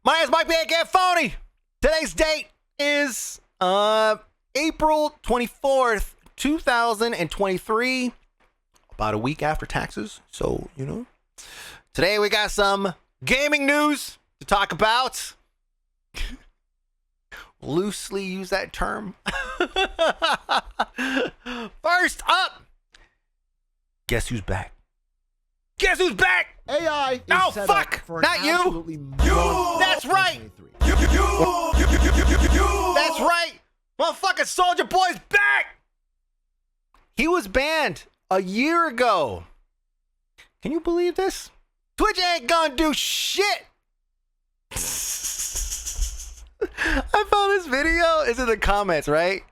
My name is Mike Get Phony. Today's date is April 24th, 2023. About a week after taxes, so you know. Today we got some gaming news to talk about. Loosely use that term. First up, guess who's back? Guess who's back? AI is no, set fuck! up for an Not you! absolutely That's right! That's right! Motherfucking SOULJA Boy's back! He was banned a year ago. Can you believe this? Twitch ain't gonna do shit! I found this video. It's in the comments, right?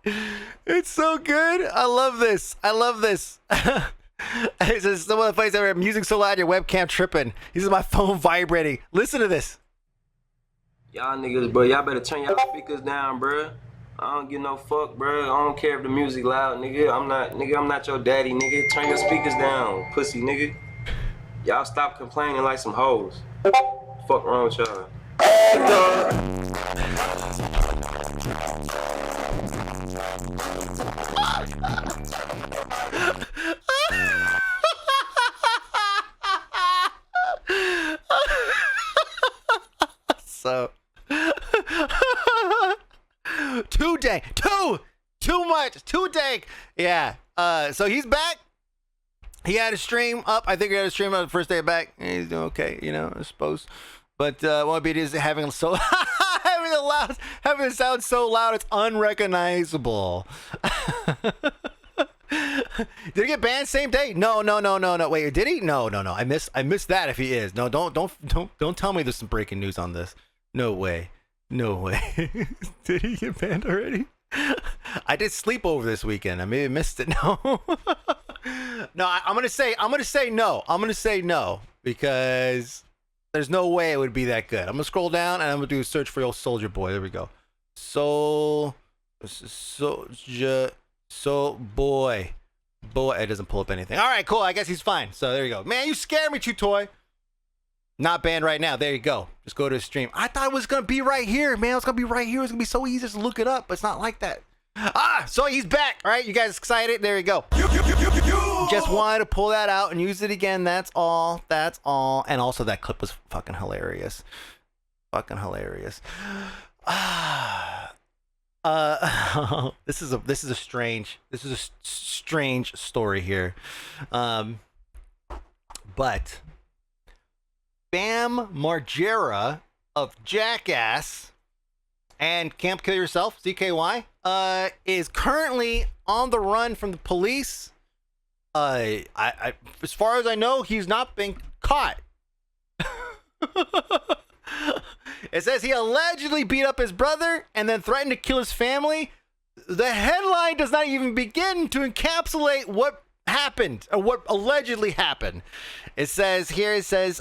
It's so good. I love this. I love this. It says, some of the places that music so loud your webcam tripping. This is my phone vibrating. Listen to this. Y'all niggas, bro, y'all better turn y'all speakers down, bro. I don't give no fuck, bro. I don't care if the music loud, nigga. I'm not your daddy, nigga. Turn your speakers down, pussy, nigga. Y'all stop complaining like some hoes. Fuck wrong with y'all. So too much, too dank. Yeah. So he's back. He had a stream up. I think he had a stream up the first day back. He's doing okay, you know, I suppose. But one bit is having so having it sound so loud it's unrecognizable. Did he get banned same day? No. Wait, did he? No. I missed that if he is. No, don't tell me there's some breaking news on this. No way. Did he get banned already? I did sleep over this weekend. I maybe missed it. No. No, I'm gonna say no. I'm gonna say no because there's no way it would be that good. I'm gonna scroll down and I'm gonna do a search for your SOULJA Boy. There we go. SOULJA Boy. It doesn't pull up anything. All right, cool. I guess he's fine. So there you go. Man, you scared me, Chutoy. Not banned right now. There you go. Just go to his stream. I thought it was gonna be right here, man. It's gonna be right here. It's gonna be so easy to look it up, but it's not like that. So he's back. All right, you guys excited? There you go. Just wanted to pull that out and use it again. That's all. And also that clip was fucking hilarious. This is a strange story here. But Bam Margera of Jackass and Camp Kill Yourself, CKY, is currently on the run from the police. As far as I know, he's not been caught. It says he allegedly beat up his brother and then threatened to kill his family. The headline does not even begin to encapsulate what happened or what allegedly happened. It says Jesse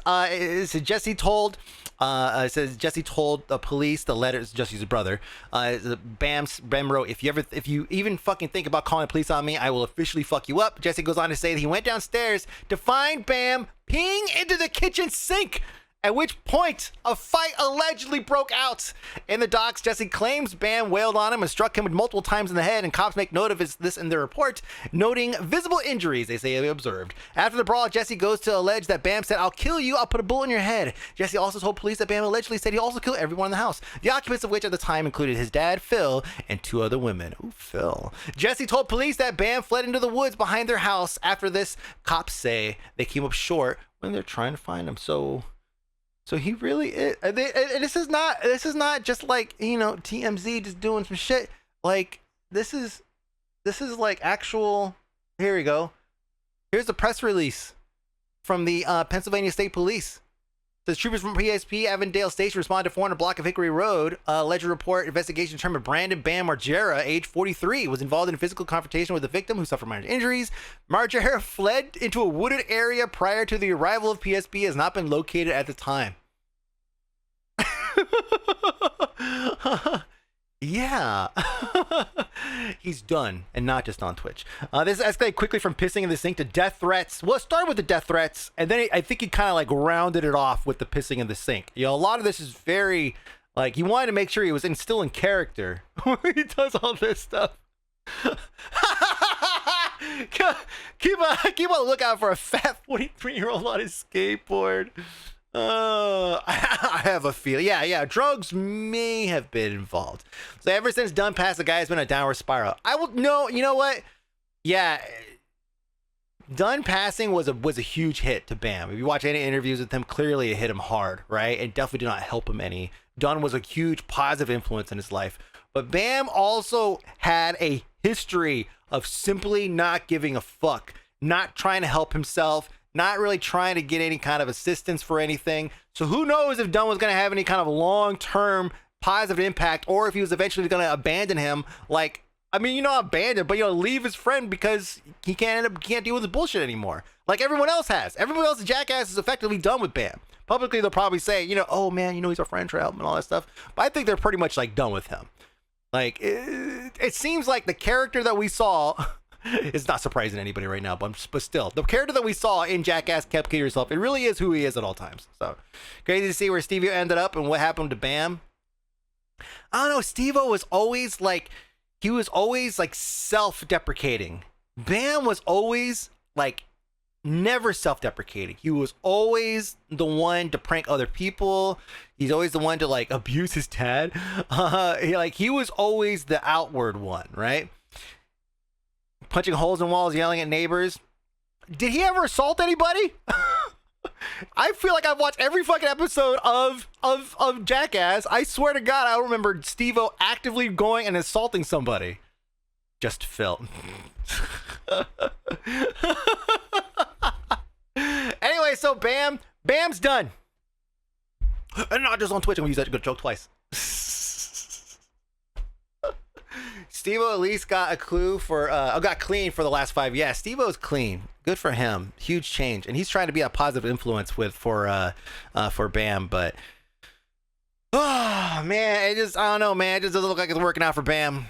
told the police the letter. It's Jesse's brother. Bam wrote, if you even fucking think about calling the police on me, I will officially fuck you up. Jesse goes on to say that he went downstairs to find Bam peeing into the kitchen sink. At which point, a fight allegedly broke out. In the docs, Jesse claims Bam wailed on him and struck him multiple times in the head, and cops make note of this in their report, noting visible injuries they say they observed. After the brawl, Jesse goes to allege that Bam said, "I'll kill you, I'll put a bullet in your head." Jesse also told police that Bam allegedly said he also killed everyone in the house, the occupants of which at the time included his dad, Phil, and 2 other women. Ooh, Phil. Jesse told police that Bam fled into the woods behind their house. After this, cops say they came up short when they're trying to find him. So he really is. This is not just like, you know, TMZ just doing some shit. Like this is like actual. Here we go. Here's the press release from the Pennsylvania State Police. It says troopers from PSP Avondale Station responded to 400 block of Hickory Road. Alleged report investigation determined Brandon Bam Margera, age 43, was involved in a physical confrontation with the victim who suffered minor injuries. Margera fled into a wooded area prior to the arrival of PSP, has not been located at the time. Yeah. He's done, and not just on Twitch. This escalated quickly from pissing in the sink to death threats. Well, it started with the death threats, and then I think he kind of like rounded it off with the pissing in the sink. You know, a lot of this is very, like, he wanted to make sure he was still in character when he does all this stuff. keep a lookout for a fat 43-year-old on his skateboard. I have a feel. Yeah, drugs may have been involved. So ever since Dunn passed, the guy has been a downward spiral. You know what? Yeah, Dunn passing was a huge hit to Bam. If you watch any interviews with him, clearly it hit him hard, right? And definitely did not help him any. Dunn was a huge positive influence in his life. But Bam also had a history of simply not giving a fuck, not trying to help himself, not really trying to get any kind of assistance for anything. So who knows if Dunn was going to have any kind of long-term positive impact, or if he was eventually going to abandon him. Like, I mean, abandon, but leave his friend because he can't deal with his bullshit anymore. Like everyone else has. Everyone else's jackass is effectively done with Bam. Publicly, they'll probably say, oh man, he's our friend, try to help him and all that stuff. But I think they're pretty much like done with him. Like, it seems like the character that we saw, it's not surprising to anybody right now, but still, the character that we saw in Jackass Kept Kill Yourself, it really is who he is at all times. So, crazy to see where Steve-O ended up and what happened to Bam. I don't know, Steve-O was always like, he was always like self-deprecating. Bam was always like never self-deprecating. He was always the one to prank other people. He's always the one to like abuse his dad. He was always the outward one, right? Punching holes in walls, yelling at neighbors. Did he ever assault anybody? I feel like I've watched every fucking episode of Jackass. I swear to God, I don't remember Steve-O actively going and assaulting somebody. Just Phil. Anyway, so Bam's done. And not just on Twitch. I'm gonna use that good joke twice. Steve-O at least got a clue for got clean for the last 5 years. Yeah, Steve-O's clean. Good for him. Huge change. And he's trying to be a positive influence for Bam, but oh man, I don't know, man. It just doesn't look like it's working out for Bam.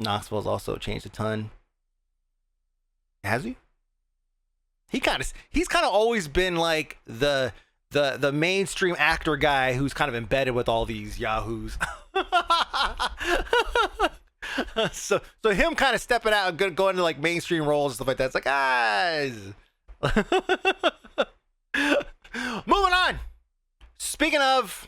Knoxville's also changed a ton. Has he? He's kind of always been like the mainstream actor guy who's kind of embedded with all these yahoos. so him kind of stepping out and going into like mainstream roles and stuff like that. It's like, guys. Moving on. Speaking of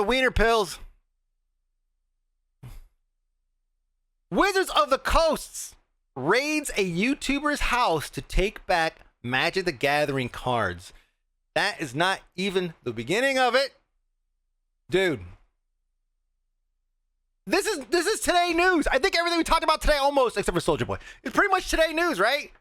wiener pills, Wizards of the Coasts raids a YouTuber's house to take back Magic the Gathering cards. That is not even the beginning of it. Dude. This is today news. I think everything we talked about today, almost, except for SOULJA Boy, is pretty much today news, right?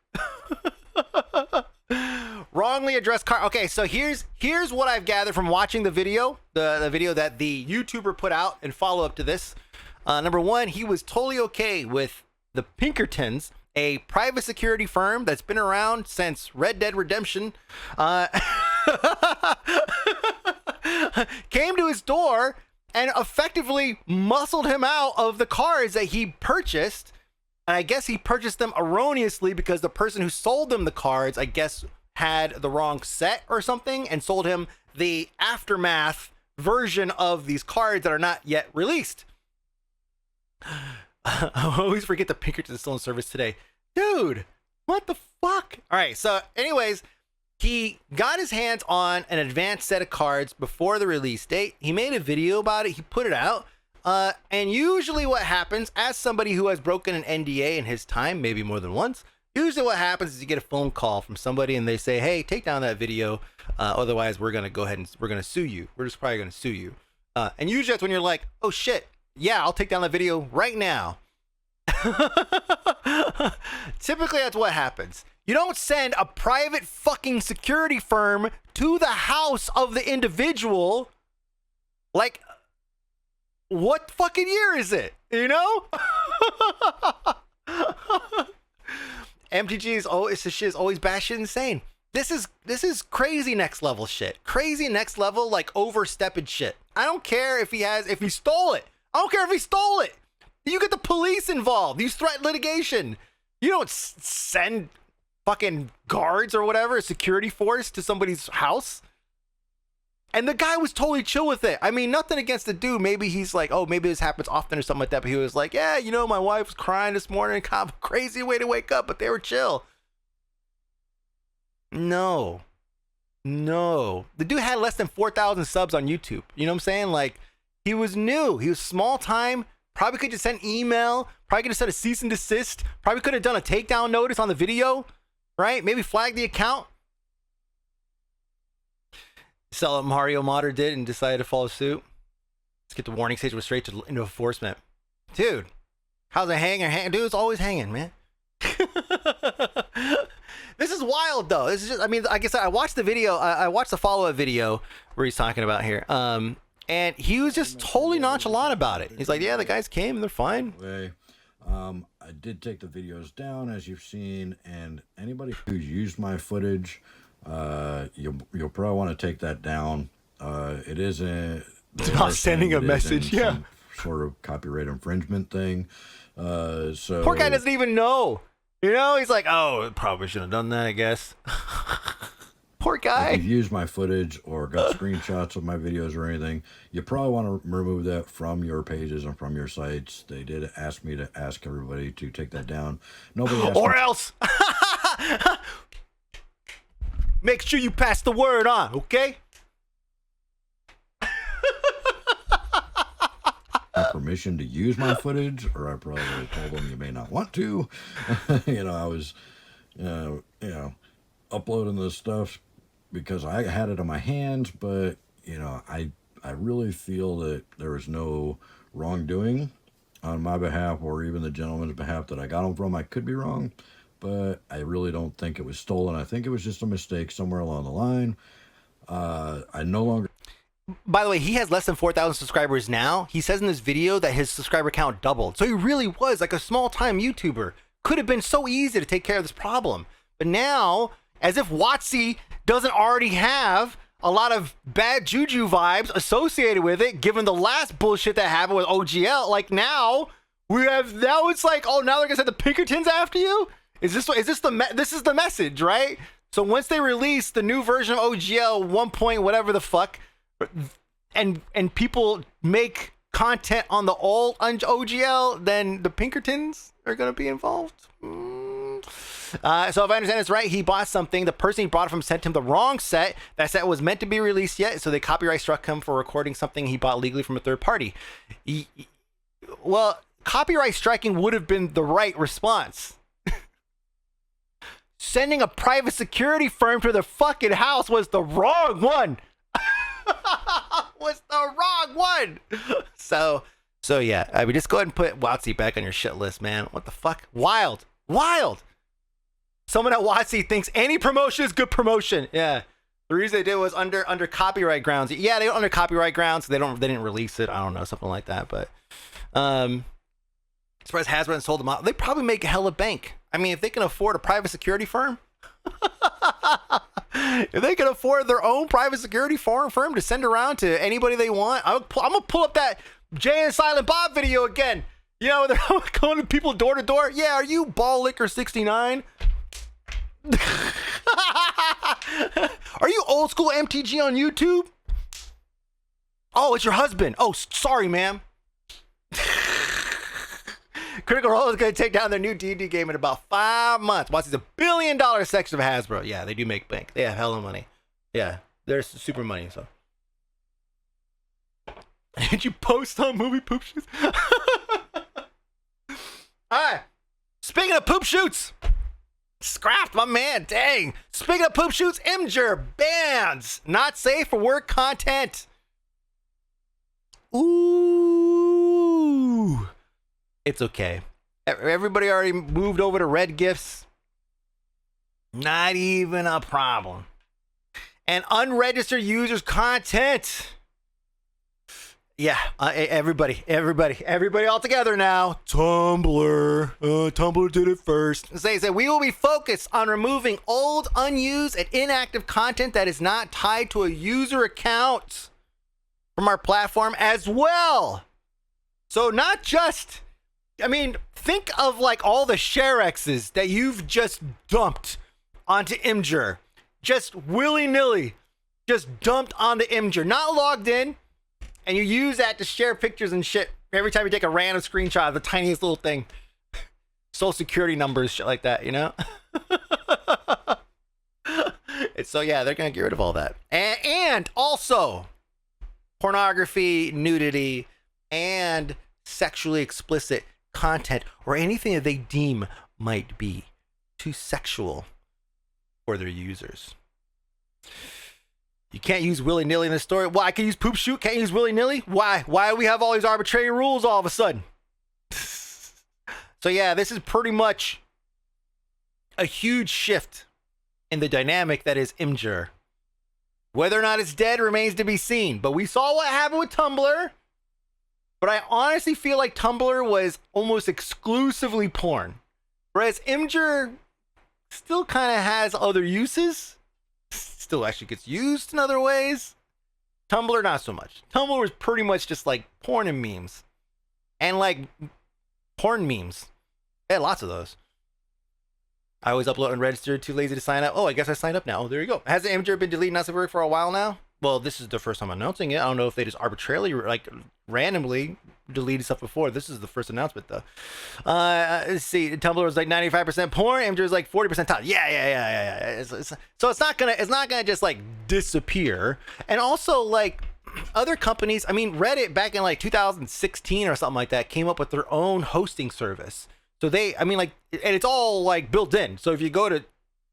Wrongly addressed card. Okay, so here's what I've gathered from watching the video, the video that the YouTuber put out in follow up to this. Number one, he was totally okay with the Pinkertons, a private security firm that's been around since Red Dead Redemption, came to his door and effectively muscled him out of the cards that he purchased. And I guess he purchased them erroneously because the person who sold him the cards, I guess, had the wrong set or something and sold him the aftermath version of these cards that are not yet released. I always forget the Pinkertons still in service today. Dude, what the fuck? All right, so anyways, he got his hands on an advanced set of cards before the release date. He made a video about it. He put it out. And usually what happens, as somebody who has broken an NDA in his time, maybe more than once, usually what happens is you get a phone call from somebody and they say, hey, take down that video. Otherwise, we're going to go ahead and we're going to sue you. We're just probably going to sue you. And usually that's when you're like, oh, shit. Yeah, I'll take down that video right now. Typically, that's what happens. You don't send a private fucking security firm to the house of the individual. Like, what fucking year is it? You know? MTG is always, this shit is always batshit insane. This is crazy next level shit. Crazy next level, like overstepping shit. I don't care if he stole it. I don't care if he stole it. You get the police involved. You threaten litigation. You don't send fucking guards or whatever, a security force to somebody's house. And the guy was totally chill with it. I mean, nothing against the dude. Maybe he's like, oh, maybe this happens often or something like that. But he was like, yeah, you know, my wife was crying this morning. Kind of a crazy way to wake up, but they were chill. No. The dude had less than 4,000 subs on YouTube. You know what I'm saying? Like, he was new. He was small time. Probably could just send email. Probably could have sent a cease and desist. Probably could have done a takedown notice on the video. Right? Maybe flag the account. Sell what Mario Modder did and decided to follow suit. Let's get the warning stage with straight into enforcement. Dude, how's it hanging? Dude, it's always hanging, man. This is wild, though. This is just, I mean, like I said, I watched the video. I watched the follow-up video where he's talking about here. And he was just totally nonchalant about it. He's like, yeah, the guys came. They're fine. I did take the videos down, as you've seen, and anybody who's used my footage, you'll probably want to take that down. It is not sending a message, yeah. Some sort of copyright infringement thing. So poor guy doesn't even know. You know, he's like, oh, probably shouldn't have done that, I guess. Poor guy. If you've used my footage or got screenshots of my videos or anything, you probably want to remove that from your pages and from your sites. They did ask me to ask everybody to take that down. Nobody asked or me. Else. Make sure you pass the word on, okay? Permission to use my footage, or I probably told them you may not want to. I was, uploading this stuff because I had it in my hands, but I really feel that there was no wrongdoing on my behalf or even the gentleman's behalf that I got them from. I could be wrong, but I really don't think it was stolen. I think it was just a mistake somewhere along the line. I no longer. By the way, he has less than 4,000 subscribers now. He says in this video that his subscriber count doubled. So he really was like a small-time YouTuber. Could have been so easy to take care of this problem. But now, as if WOTC doesn't already have a lot of bad juju vibes associated with it, given the last bullshit that happened with OGL, like now it's like, oh, now they're gonna send the Pinkertons after you? This is the message, right? So once they release the new version of OGL 1 point whatever the fuck, and people make content on the old OGL, then the Pinkertons are going to be involved. So if I understand this right, he bought something. The person he bought it from sent him the wrong set. That set was meant to be released yet, so they copyright struck him for recording something he bought legally from a third party. Well, copyright striking would have been the right response. Sending a private security firm to the fucking house was the wrong one. Was the wrong one. So yeah, I mean, just go ahead and put WOTC back on your shit list, man. What the fuck? Wild. Someone at WOTC thinks any promotion is good promotion. Yeah, the reason they did was under copyright grounds. Yeah, they were under copyright grounds. They didn't release it. I don't know, something like that. But as far as Hasbro sold them out, they probably make a hella bank. I mean, if they can afford a private security firm. If they can afford their own private security firm to send around to anybody they want, I'm gonna pull up that Jay and Silent Bob video again. You know, they're going to people door to door. Yeah, are you Ball Licker 69? Are you old school MTG on YouTube? Oh, it's your husband. Oh, sorry, ma'am. Critical Role is going to take down their new D&D game in about 5 months. WOTC's $1 billion section of Hasbro. Yeah, they do make bank. They have hella money. Yeah, they're super money. So, did you post on movie poop shoots? All right. Speaking of poop shoots, scrapped my man. Dang. Speaking of poop shoots, Imgur Bans not safe for work content. Ooh. It's okay. Everybody already moved over to red gifts. Not even a problem. And unregistered users content. Yeah, everybody all together now. Tumblr. Tumblr did it first. They said we will be focused on removing old, unused, and inactive content that is not tied to a user account from our platform as well. So not just, I mean, think of like all the ShareXs that you've just dumped onto Imgur. Just willy-nilly. Just dumped onto Imgur. Not logged in. And you use that to share pictures and shit every time you take a random screenshot of the tiniest little thing. Social security numbers, shit like that, you know? And so, yeah, they're going to get rid of all that. And also, pornography, nudity, and sexually explicit content, or anything that they deem might be too sexual for their users. You can't use willy-nilly in this story. Well, I can use poop shoot, can't use willy-nilly? Why? Why do we have all these arbitrary rules all of a sudden? So yeah, this is pretty much a huge shift in the dynamic that is Imgur. Whether or not it's dead remains to be seen. But we saw what happened with Tumblr. But I honestly feel like Tumblr was almost exclusively porn. Whereas Imgur still kind of has other uses. Still actually gets used in other ways. Tumblr, not so much. Tumblr was pretty much just like porn and memes. And like porn memes. They had lots of those. I always upload and register, too lazy to sign up. Oh, I guess I signed up now. Oh, there you go. Has the Imgur been deleting NSFW for a while now? Well, this is the first time I'm announcing it. I don't know if they just arbitrarily, like, randomly deleted stuff before. This is the first announcement, though. Let's see. Tumblr was like 95% porn. Imgur is like 40% top. Yeah. So it's not gonna just like disappear. And also, like, other companies. I mean, Reddit back in like 2016 or something like that came up with their own hosting service. So they, I mean, like, and it's all like built in. So if you go to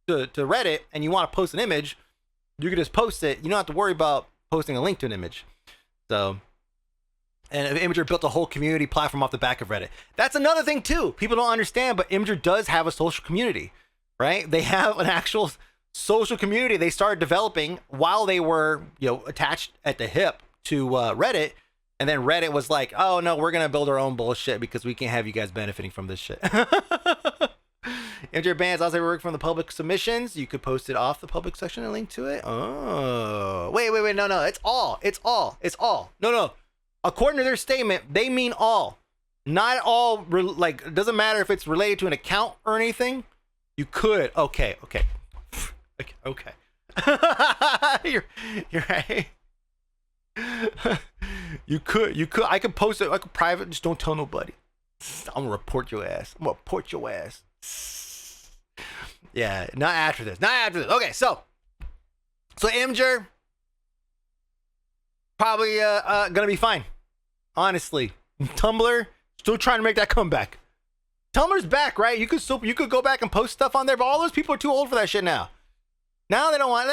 Reddit and you want to post an image, you can just post it. You don't have to worry about posting a link to an image. So, and Imgur built a whole community platform off the back of Reddit. That's another thing too. People don't understand, but Imgur does have a social community, right? They have an actual social community they started developing while they were, attached at the hip to Reddit. And then Reddit was like, oh no, we're going to build our own bullshit because we can't have you guys benefiting from this shit. Imgur bans also work from the public submissions. You could post it off the public section and link to it. Oh, wait. No. It's all. No. According to their statement, they mean all. Not all, like, it doesn't matter if it's related to an account or anything. You could. Okay. You're right. You could. I could post it. I could private. Just don't tell nobody. I'm gonna report your ass. Yeah, not after this. Okay, so Imgur probably gonna be fine. Honestly, Tumblr still trying to make that comeback. Tumblr's back, right? You could go back and post stuff on there, but all those people are too old for that shit now. Now they don't want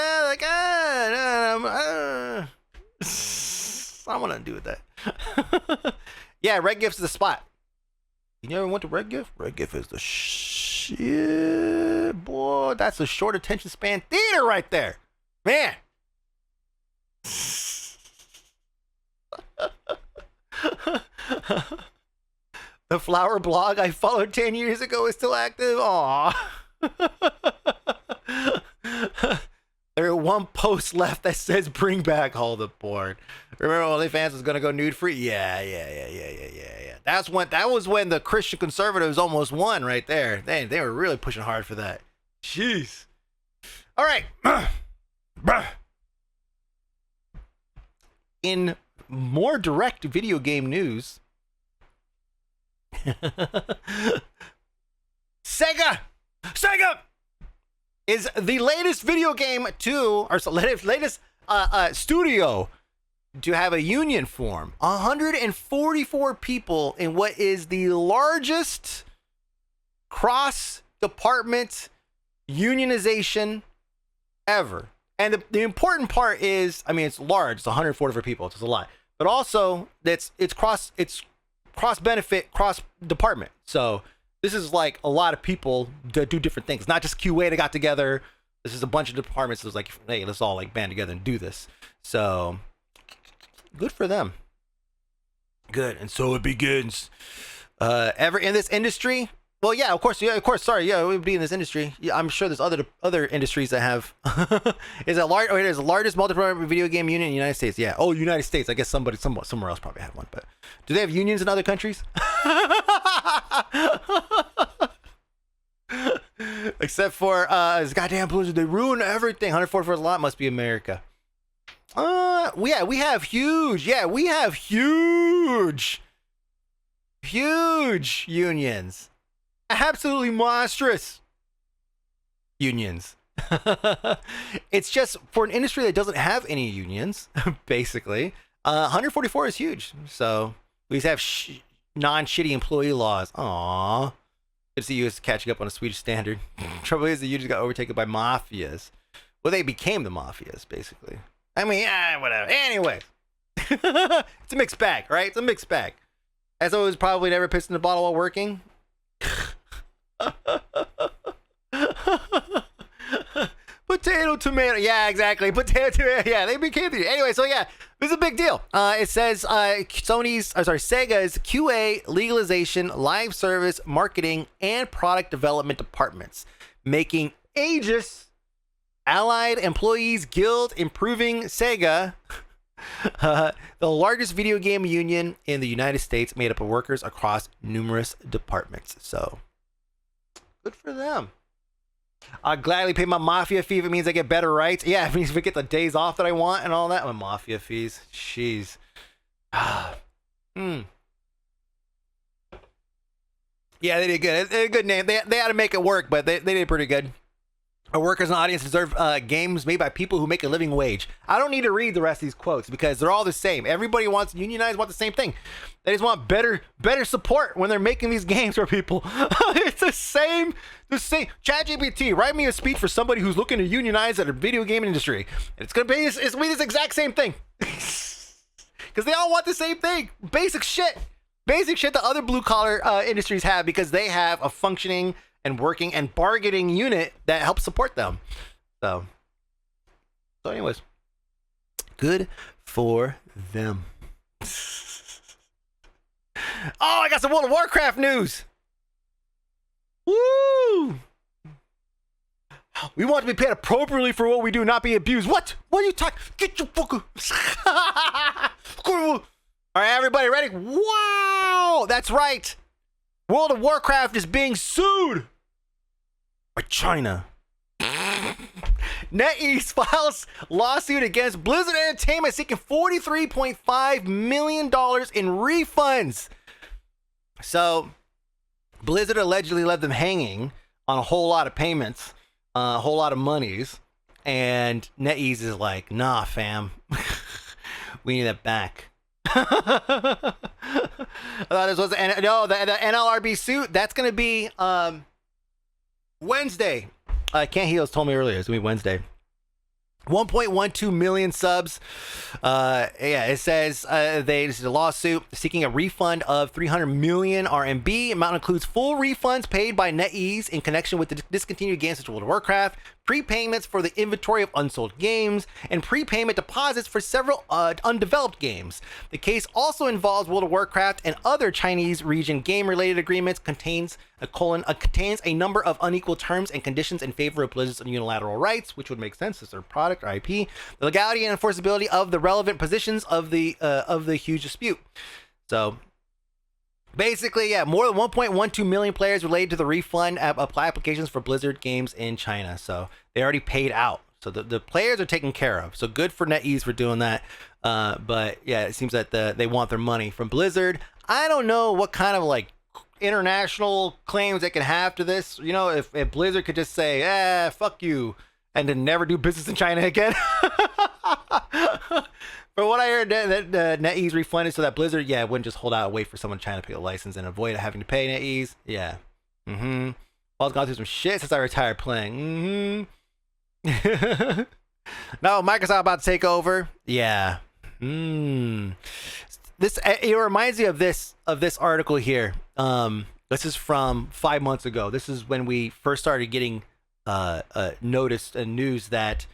I want to do with that. Yeah, Red Gift's the spot. You never went to Red Gift? Red Gift is the shit, boy. That's a short attention span theater right there, man. The flower blog I followed 10 years ago is still active. Aw. There one post left that says bring back all the porn. Remember OnlyFans was gonna go nude free? Yeah. That was when the Christian conservatives almost won right there. They were really pushing hard for that. Jeez. All right. In more direct video game news, Sega is the latest video game latest studio to have a union form. 144 people in what is the largest cross-department unionization ever. And the important part is, I mean, it's large. It's 144 people. It's a lot. But also, it's cross-benefit, cross-department. So this is like a lot of people that do different things. Not just QA that got together. This is a bunch of departments that was like, hey, let's all like band together and do this. So good for them. Good, and so it begins. Ever in this industry? Well, yeah, of course. Sorry, yeah, it would be in this industry. Yeah, I'm sure there's other industries that have. Is it large? Oh, it is the largest multiplayer video game union in the United States. Yeah. Oh, United States. I guess somewhere else probably had one. But do they have unions in other countries? Except for this goddamn Blizzard, they ruin everything. 144 a lot must be America. We have huge. Yeah, we have huge unions. Absolutely monstrous unions. It's just for an industry that doesn't have any unions, basically. 144 is huge. So we just have non-shitty employee laws. Aww. Good to see you catching up on a Swedish standard. Trouble is that you just got overtaken by mafias. Well, they became the mafias, basically. I mean, whatever. Anyway. It's a mixed bag, right? It's a mixed bag. As always, probably never pissed in the bottle while working. Potato, tomato. Yeah, exactly. Potato, tomato. Yeah, they became the. Anyway, so yeah, this is a big deal. It says Sega's QA, legalization, live service, marketing, and product development departments, making Aegis Allied Employees Guild improving Sega the largest video game union in the United States, made up of workers across numerous departments. So good for them. I'll gladly pay my mafia fee if it means I get better rights. Yeah, it means we get the days off that I want and all that. My mafia fees. Jeez. Yeah, they did good. They did a good name. They had to make it work, but they did pretty good. Our workers and audience deserve games made by people who make a living wage. I don't need to read the rest of these quotes because they're all the same. Everybody wants unionized, want the same thing. They just want better support when they're making these games for people. It's the same. ChatGPT, write me a speech for somebody who's looking to unionize at a video game industry. It's gonna be this exact same thing. Because they all want the same thing. Basic shit that other blue collar industries have because they have a functioning and working and bargaining unit that helps support them. So anyways, good for them. Oh, I got some World of Warcraft news. Woo! We want to be paid appropriately for what we do, not be abused. What? What are you talking? Get your fucker. All right, everybody ready? Wow, that's right. World of Warcraft is being sued by China. NetEase files lawsuit against Blizzard Entertainment seeking $43.5 million in refunds. So, Blizzard allegedly left them hanging on a whole lot of payments, a whole lot of monies, and NetEase is like, nah, fam. We need that back. I thought this was the NLRB suit. That's going to be Wednesday. Can't Heals told me earlier. It's going to be Wednesday. 1.12 million subs. It says this is a lawsuit seeking a refund of 300 million RMB. Amount includes full refunds paid by NetEase in connection with the discontinued games such as World of Warcraft, prepayments for the inventory of unsold games, and prepayment deposits for several undeveloped games. The case also involves World of Warcraft and other Chinese region game-related agreements, contains a number of unequal terms and conditions in favor of Blizzard's unilateral rights, which would make sense as their product or IP, the legality and enforceability of the relevant positions of the huge dispute. So basically, yeah, more than 1.12 million players related to the refund applications for Blizzard games in China. So they already paid out. So the players are taken care of. So good for NetEase for doing that. But yeah, it seems that they want their money from Blizzard. I don't know what kind of like international claims they can have to this. You know, if Blizzard could just say, fuck you, and then never do business in China again. From what I heard, that NetEase refunded so that Blizzard, wouldn't just hold out and wait for someone in China to pay the license and avoid having to pay NetEase. Yeah. Paul's gone through some shit since I retired playing. No, Microsoft about to take over. Yeah. This it reminds me of this article here. This is from 5 months ago. This is when we first started getting noticed and news that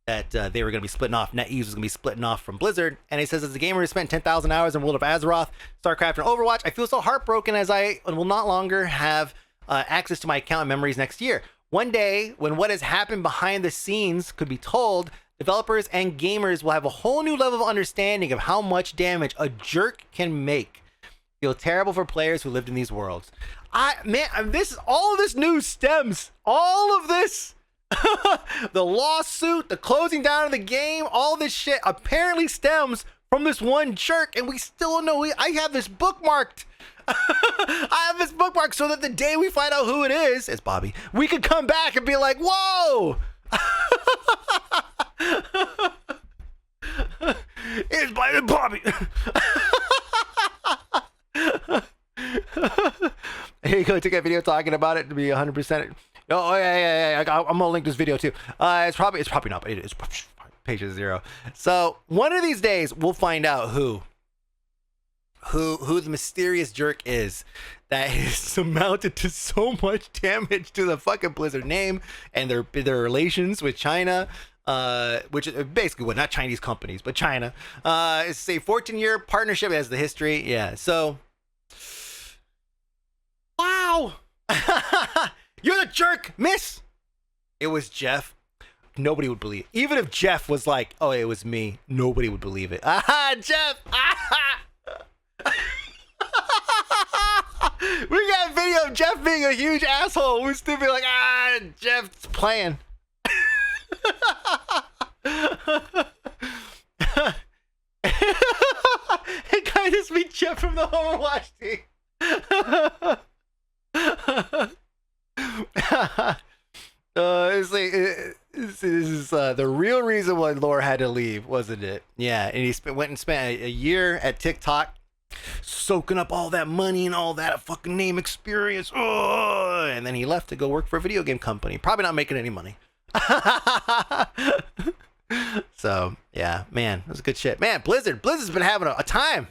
that they were going to be splitting off. NetEase was going to be splitting off from Blizzard. And he says, as a gamer who spent 10,000 hours in World of Azeroth, StarCraft, and Overwatch, I feel so heartbroken as I will not longer have access to my account and memories next year. One day, when what has happened behind the scenes could be told, developers and gamers will have a whole new level of understanding of how much damage a jerk can make. Feel terrible for players who lived in these worlds. All of this news stems, all of this, the lawsuit, the closing down of the game, all this shit apparently stems from this one jerk, and we still don't know. I have this bookmarked. I have this bookmarked so that the day we find out who it is, it's Bobby, we could come back and be like, whoa! It's by Bobby. Here you go. Take a video talking about it to be 100%. Oh yeah. I'm gonna link this video too. It's probably not, but it is. Page 0. So one of these days we'll find out who the mysterious jerk is that has amounted to so much damage to the fucking Blizzard name and their relations with China. Which is basically not Chinese companies, but China. It's a 14-year partnership. It has the history. Yeah. So. Wow. You're the jerk, miss. It was Jeff. Nobody would believe it. Even if Jeff was like, oh, it was me, nobody would believe it. Aha, Jeff. Aha. We got a video of Jeff being a huge asshole. We're still be like, Jeff's playing. Hey guys, this is Jeff from the Overwatch team. This is the real reason why Laura had to leave, wasn't it? Yeah, and he went and spent a year at TikTok, soaking up all that money and all that fucking name experience. Oh, and then he left to go work for a video game company. Probably not making any money. So yeah, man, that was good shit. Man, Blizzard's been having a time.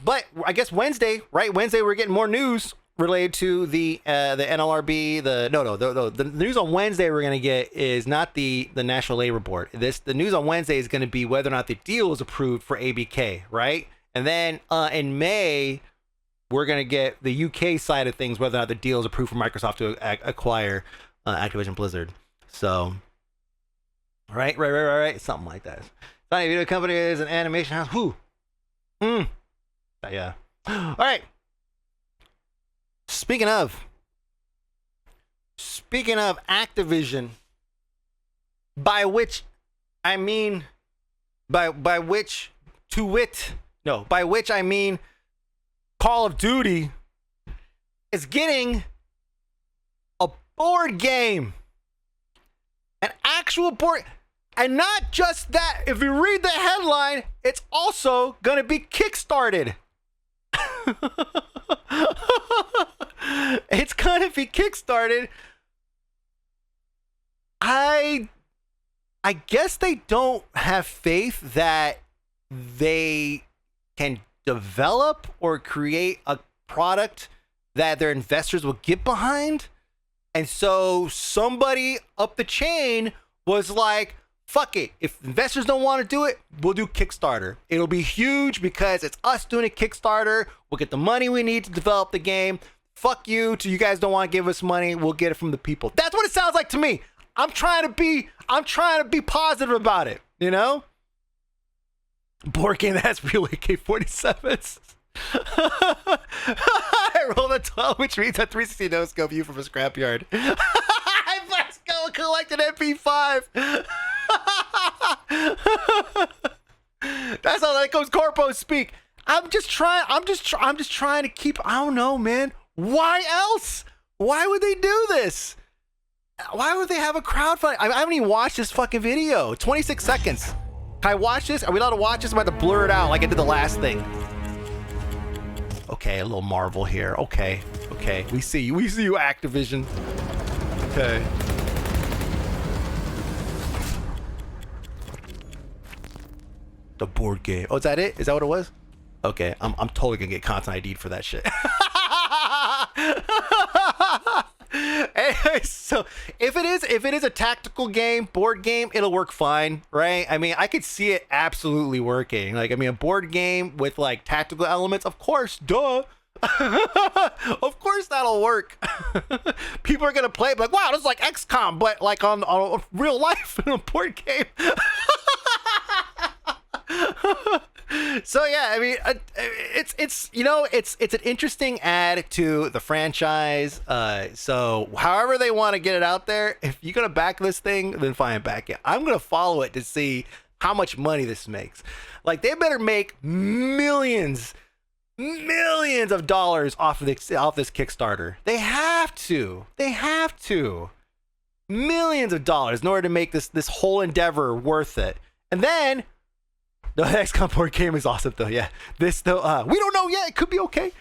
But I guess Wednesday we're getting more news related to the NLRB. The news on Wednesday we're gonna get is not the National Labor Board. The news on Wednesday is gonna be whether or not the deal is approved for ABK, right? And then in May we're gonna get the UK side of things, whether or not the deal is approved for Microsoft to acquire Activision Blizzard. So, right, something like that. It's not a video company, it is an animation house. Yeah. All right. Speaking of Activision, by which I mean Call of Duty is getting a board game. An actual board, and not just that. If you read the headline, it's also gonna be kickstarted. It's gonna be kickstarted. I guess they don't have faith that they can develop or create a product that their investors will get behind. And so somebody up the chain was like, fuck it. If investors don't want to do it, we'll do Kickstarter. It'll be huge because it's us doing a Kickstarter. We'll get the money we need to develop the game. Fuck you. You guys don't want to give us money. We'll get it from the people. That's what it sounds like to me. I'm trying to be positive about it, you know? Board game that has real AK-47s. I rolled a 12, which means a 360 no-scope view from a scrapyard. Let's go collect an MP5. That's how that goes. Corpo speak. I'm just trying to keep. I don't know, man. Why else? Why would they do this? Why would they have a crowdfunding? I haven't even watched this fucking video. 26 seconds. Can I watch this? Are we allowed to watch this? I'm about to blur it out like I did the last thing. Okay, a little Marvel here. Okay. We see you, Activision. Okay. The board game. Oh, is that it? Is that what it was? Okay, I'm totally gonna get content ID'd for that shit. So if it is a tactical game, board game, it'll work fine, right? I mean, I could see it absolutely working. Like, I mean, a board game with like tactical elements, of course, duh. Of course that'll work. People are gonna play it like, wow, this is like XCOM, but like on real life in a board game. So yeah, I mean, it's you know, it's an interesting add to the franchise. So however they want to get it out there, if you're gonna back this thing, then fine, back it. I'm gonna follow it to see how much money this makes. Like, they better make millions of dollars off this Kickstarter. They have to. Millions of dollars in order to make this whole endeavor worth it. And then the XCOM board game is awesome though. Yeah, this though, we don't know yet. It could be okay.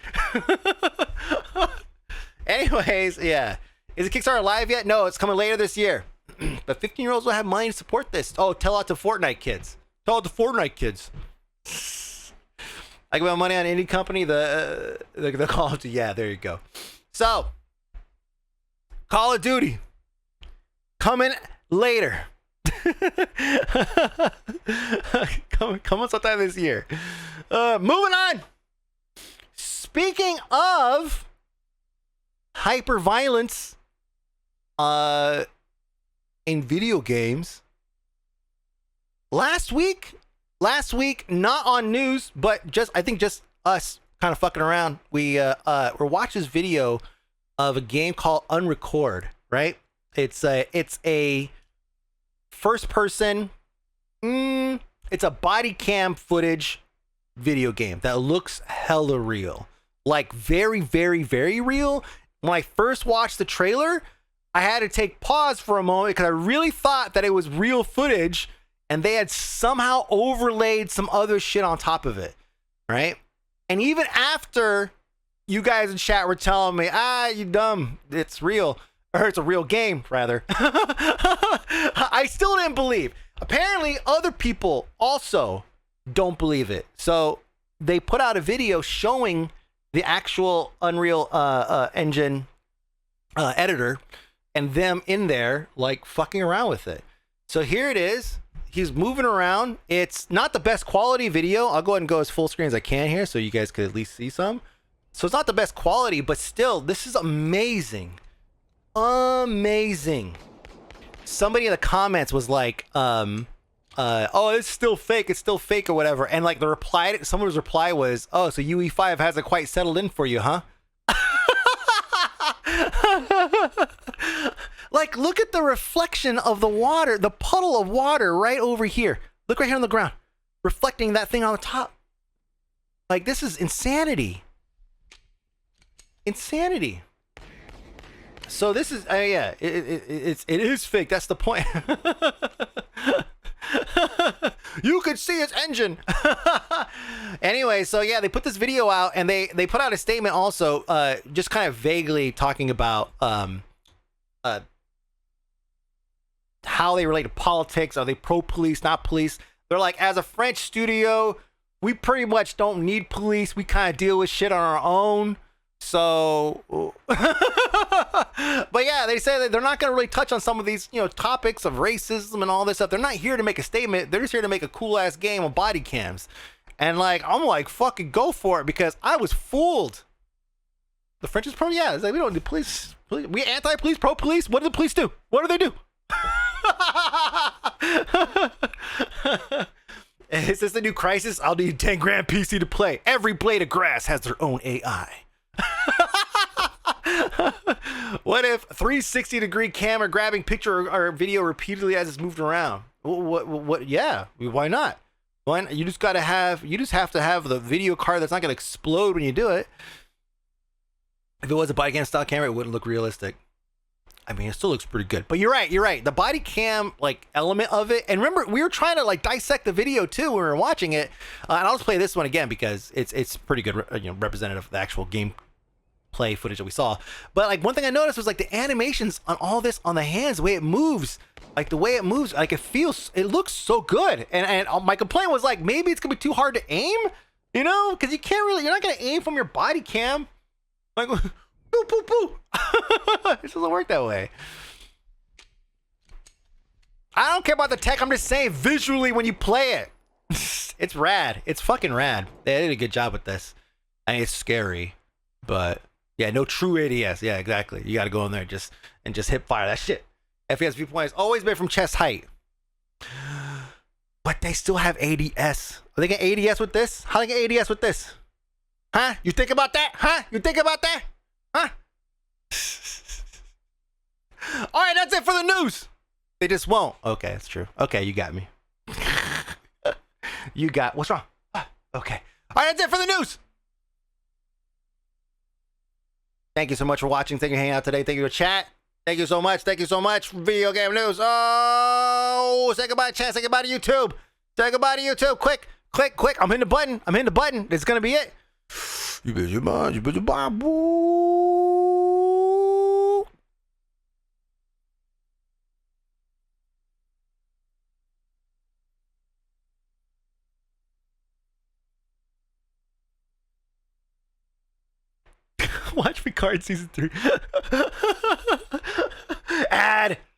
Anyways, yeah, is the Kickstarter live yet? No, it's coming later this year. But 15-year-olds will have money to support this. Oh, tell out to Fortnite kids. I give my money on any company. The Call of Duty. Yeah, there you go. So, Call of Duty coming later. Coming sometime this year. Moving on. Speaking of hyper violence, in video games, last week, not on news, but I think just us kind of fucking around. We watched this video of a game called Unrecord, right? It's a first person, it's a body cam footage video game that looks hella real. Like, very, very, very real. When I first watched the trailer, I had to take pause for a moment because I really thought that it was real footage and they had somehow overlaid some other shit on top of it, right? And even after you guys in chat were telling me, you dumb, it's real, or it's a real game, rather, I still didn't believe. Apparently, other people also don't believe it. So they put out a video showing the actual Unreal Engine editor and them in there, like, fucking around with it. So here it is. He's moving around. It's not the best quality video. I'll go ahead and go as full screen as I can here so you guys could at least see some. So it's not the best quality, but still, this is amazing. Amazing. Somebody in the comments was like, oh, it's still fake or whatever. And like the reply, someone's reply was, oh, so UE5 hasn't quite settled in for you, huh? Like, look at the reflection of the water, the puddle of water right over here. Look right here on the ground, reflecting that thing on the top. Like, this is insanity. Insanity. So this is, yeah, it is fake. That's the point. You could see its engine. Anyway, so yeah, they put this video out and they put out a statement also, just kind of vaguely talking about how they relate to politics. Are they pro-police, not police? They're like, as a French studio, we pretty much don't need police. We kind of deal with shit on our own. So, but yeah, they say that they're not going to really touch on some of these, topics of racism and all this stuff. They're not here to make a statement. They're just here to make a cool ass game of body cams. And like, I'm like, fucking go for it, because I was fooled. The French is pro, yeah. It's like, we don't do police. We anti-police, pro-police. What do the police do? What do they do? Is this the new crisis? I'll need 10 grand PC to play. Every blade of grass has their own AI. What if 360-degree camera grabbing picture or video repeatedly as it's moved around? What? Yeah, why not? Why not? You just have to have the video card that's not going to explode when you do it. If it was a body cam style camera, it wouldn't look realistic. I mean, it still looks pretty good. But you're right. The body cam like element of it. And remember, we were trying to like dissect the video too when we were watching it. And I'll just play this one again because it's pretty good, representative of the actual game play footage that we saw. But like, one thing I noticed was like the animations on all this, on the hands, the way it moves, like it looks so good. And my complaint was like, maybe it's gonna be too hard to aim, because you're not gonna aim from your body cam. Like, Boo, boo, boo. It doesn't work that way. I don't care about the tech. I'm just saying visually when you play it, it's rad. It's fucking rad. They did a good job with this. I mean, it's scary, but yeah, no true ADS. Yeah, exactly. You got to go in there and just hip fire that shit. FPS viewpoint has always been from chest height, but they still have ADS. Are they getting ADS with this? How they get ADS with this? Huh? You think about that? Huh? You think about that? Huh? All right, that's it for the news. They just won't. Okay, that's true. Okay, you got me. You got, what's wrong? Okay. All right, that's it for the news. Thank you so much for watching. Thank you for hanging out today. Thank you for chat. Thank you so much. Thank you so much for video game news. Oh, say goodbye, chat. Say goodbye to YouTube. Say goodbye to YouTube. Quick, quick, quick. I'm hitting the button. I'm hitting the button. It's going to be it. You busy, man. You busy, boo. Watch Picard season 3. Ad.